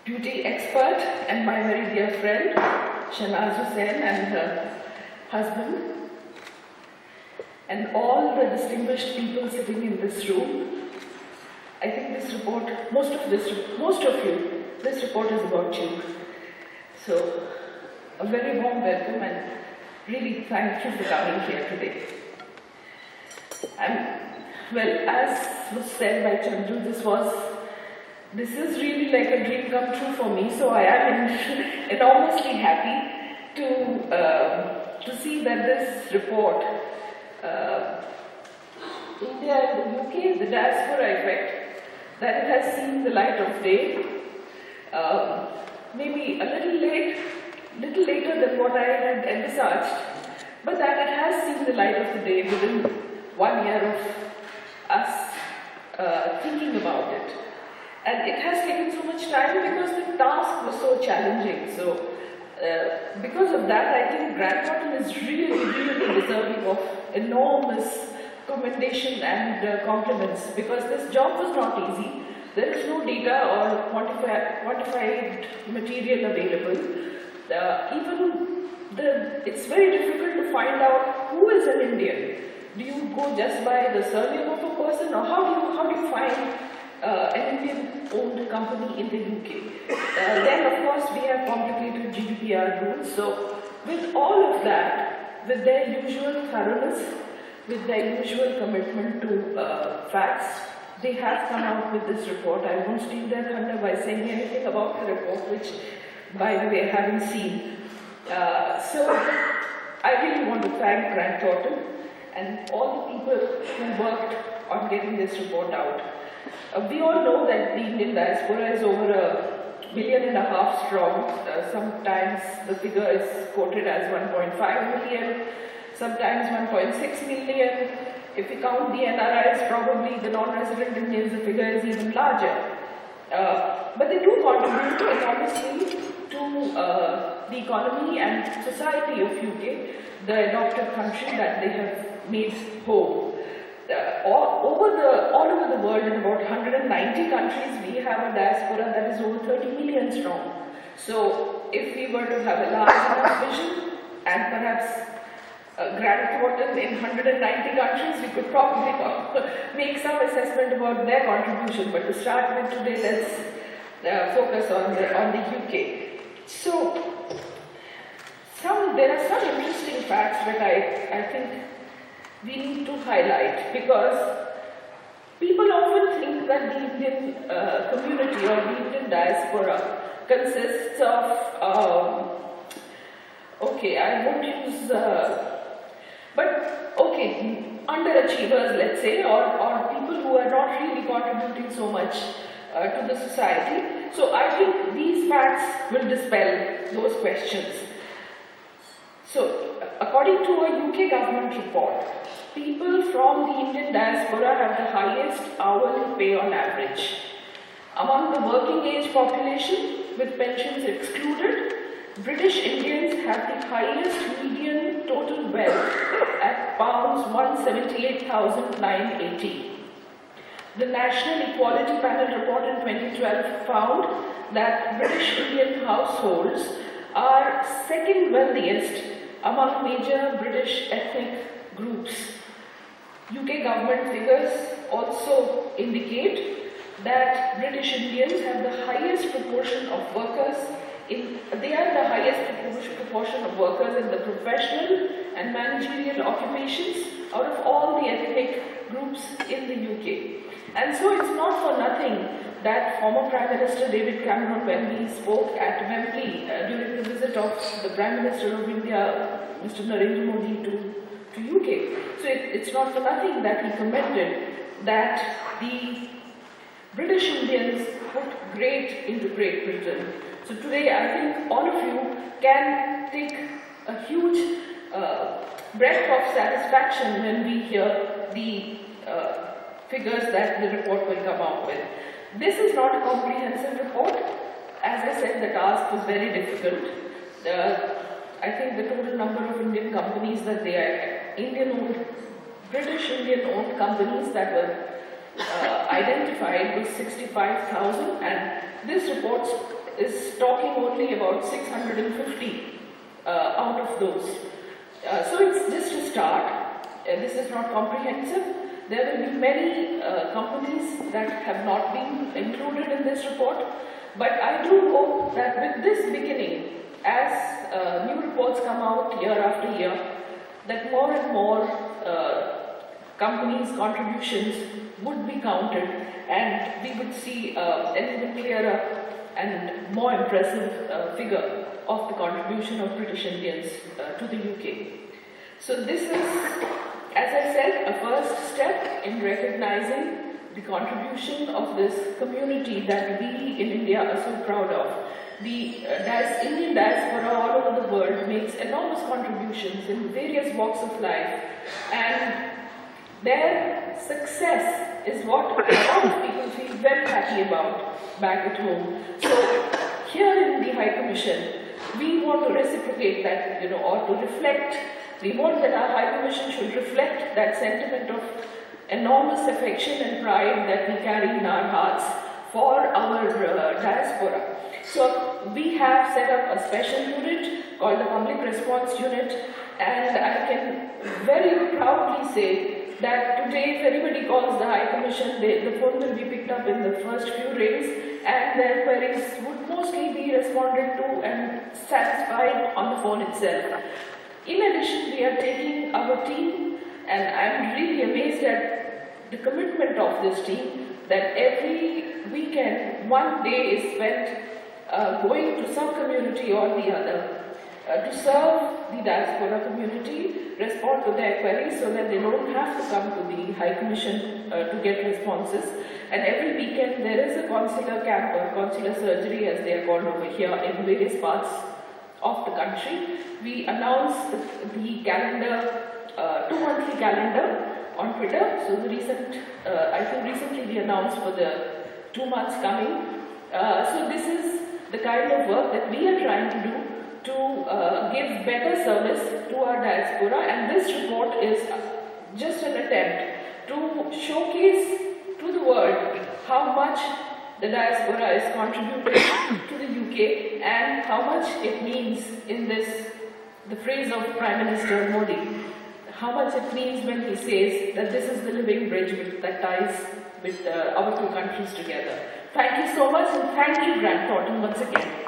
beauty expert and my very dear friend, Shanaz Hussain and her husband, and all the distinguished people sitting in this room. I think this report, most of you, this report is about you. So, a very warm welcome and really thank you for coming here today. Well, as was said by Chandru, this is really like a dream come true for me. So I am enormously happy to see that this report, India and the UK, the diaspora effect, that it has seen the light of day. Maybe a little later than what I had envisaged, but that it has seen the light of the day within 1 year of us thinking about it. And it has taken so much time because the task was so challenging. So, because of that, I think Grant Thornton is really deserving of enormous commendation and compliments, because this job was not easy. There is no data or quantified material available. It's very difficult to find out who is an Indian. Do you go just by the surname of a person, or how do you find an Indian-owned company in the UK? Then, of course, we have complicated GDPR rules. So, with all of that, with their usual thoroughness, with their usual commitment to facts, they have come out with this report. I won't steal their thunder by saying anything about the report, which, by the way, I haven't seen. So, I really want to thank Grant Thornton and all the people who worked on getting this report out. We all know that the Indian diaspora is over 1.5 million strong. Sometimes the figure is quoted as 1.5 million, sometimes 1.6 million. If we count the NRIs, probably the non-resident Indians, the figure is even larger. But they do contribute enormously to the economy and society of UK, the adopted country that they have made home. All over the world, in about 190 countries, we have a diaspora that is over 30 million strong. So, if we were to have a large enough vision and perhaps Grant Thornton in 190 countries, we could probably make some assessment about their contribution. But to start with today, let's focus on the UK. So, there are some interesting facts that I think we need to highlight, because people often think that the Indian community or the Indian diaspora consists of, I won't use, underachievers, let's say, or people who are not really contributing so much to the society. So I think these facts will dispel those questions. So, according to a UK government report, people from the Indian diaspora have the highest hourly pay on average. Among the working age population, with pensions excluded, British Indians have the highest median total wealth at pounds 178,980. The National Equality Panel report in 2012 found that British Indian households are second wealthiest among major British ethnic groups. UK government figures also indicate that British Indians have the highest proportion of workers in the professional and managerial occupations out of all the ethnic groups in the UK. And so it's not for nothing that former Prime Minister David Cameron, when he spoke at Wembley during the visit of the Prime Minister of India, Mr. Narendra Modi, to UK. So it's not for nothing that he commented that the British Indians put great into Great Britain. So today I think all of you can take a huge breath of satisfaction when we hear the figures that the report will come out with. This is not a comprehensive report. As I said, the task was very difficult. I think the total number of Indian companies that they are British Indian-owned companies that were identified was 65,000, and this report is talking only about 650 out of those. So it's just a start. This is not comprehensive. There will be many companies that have not been included in this report, but I do hope that with this beginning, as new reports come out year after year, that more and more companies' contributions would be counted, and we would see an even clearer and more impressive figure of the contribution of British Indians to the UK. So this is, as I said, a first step in recognizing the contribution of this community that we in India are so proud of. The Indian diaspora all over the world makes enormous contributions in various walks of life, and their success is what a lot of people feel very happy about back at home. So here in the High Commission, we want to reciprocate that, or to reflect. We want that our High Commission should reflect that sentiment of enormous affection and pride that we carry in our hearts for our diaspora. So we have set up a special unit called the Public Response Unit, and I can very proudly say that today if anybody calls the High Commission, the phone will be picked up in the first few rings, and their queries would mostly be responded to and satisfied on the phone itself. In addition, we are taking our team, and I'm really amazed at the commitment of this team, that every weekend, one day is spent going to some community or the other to serve the diaspora community, respond to their queries so that they don't have to come to the High Commission to get responses. And every weekend there is a consular camp or consular surgery, as they are called over here, in various parts of the country. We announce the calendar, 2-monthly calendar on Twitter. So the I think recently we announced for the 2 months coming. So this is the kind of work that we are trying to do to give better service to our diaspora, and this report is just an attempt to showcase to the world how much the diaspora is contributing to the UK and how much it means in the phrase of Prime Minister Modi, how much it means when he says that this is the living bridge that ties with our two countries together. Thank you so much, and thank you, Grant Thornton, once again.